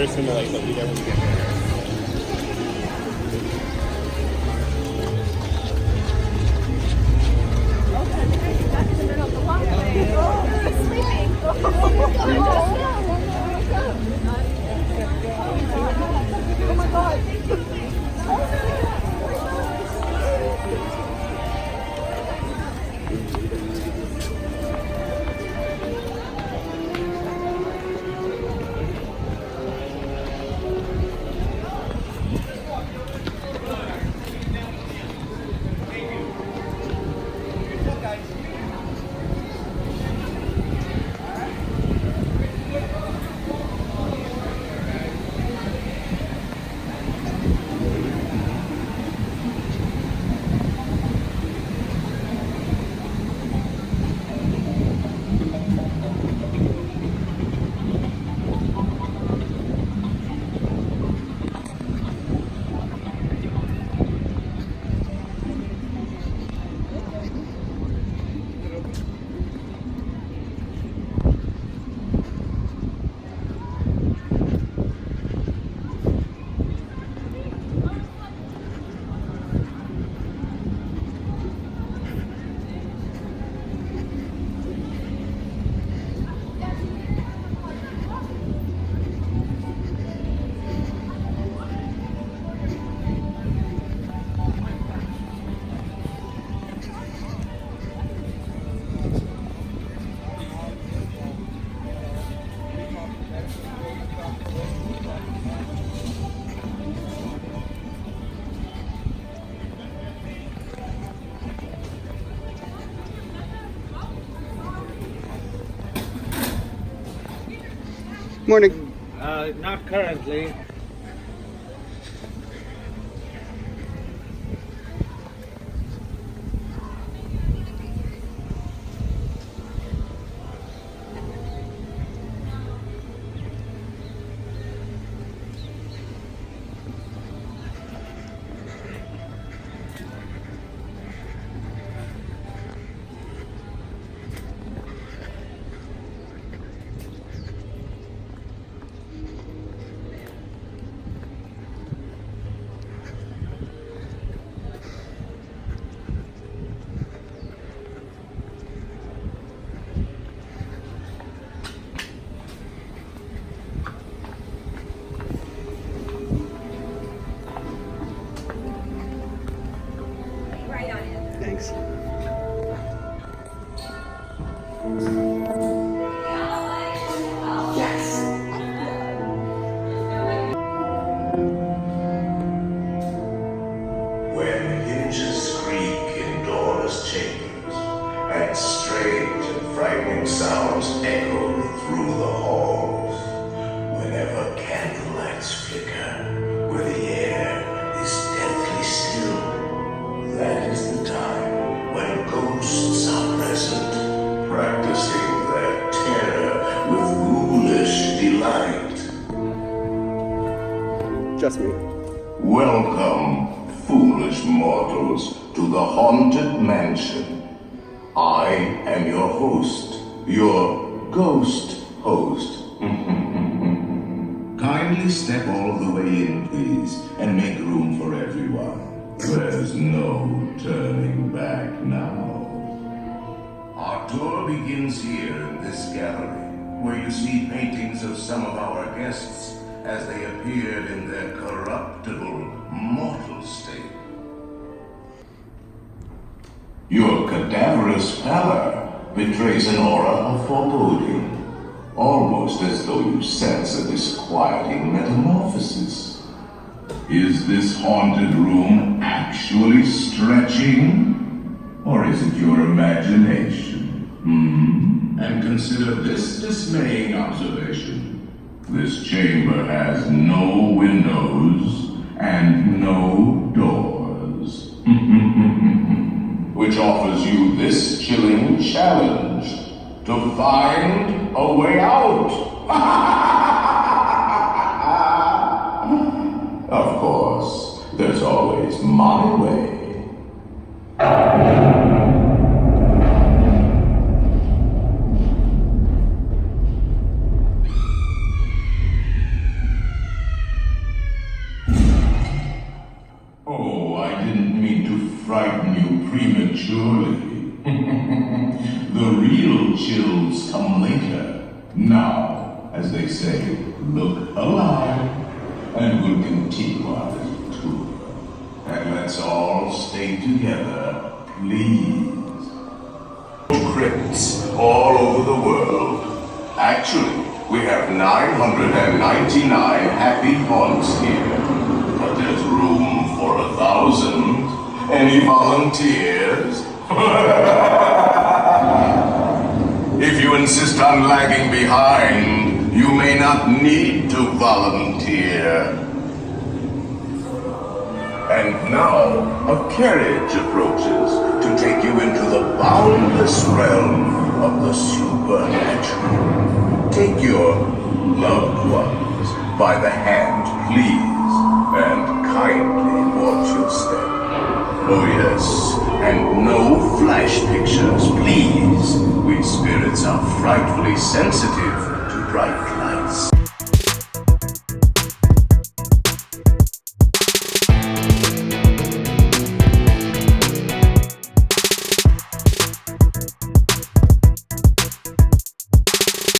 person to like be there when we get there. Oh my God. Morning. Not currently. Thanks. When hinges creak in doorless chambers, and strange and frightening sounds echo through the halls, whenever candlelights flicker, where the air is deathly still, that is the time when ghosts are present, practicing their terror with ghoulish delight. Just me. Welcome, foolish mortals, to the Haunted Mansion. I am your host, your ghost host. Kindly step all the way in, please, and make room for everyone. There's no turning back now. Our tour begins here in this gallery, where you see paintings of some of our guests as they appeared in their corruptible, mortal state. Your cadaverous pallor betrays an aura of foreboding, almost as though you sense a disquieting metamorphosis. Is this haunted room actually stretching? Or is it your imagination? And consider this dismaying observation. This chamber has no windows and no doors. Which offers you this chilling challenge to find a way out. Of course, there's always my way. frighten you prematurely. The real chills come later. Now, as they say, look alive, and we'll continue our little tour. And let's all stay together, please. Crypts all over the world. Actually, we have 999 happy haunts here. But there's room for 1,000. Any volunteers? If you insist on lagging behind, you may not need to volunteer. And now, a carriage approaches to take you into the boundless realm of the supernatural. Take your loved ones by the hand, please, and kindly watch your step. Oh yes, and no flash pictures, please. We spirits are frightfully sensitive to bright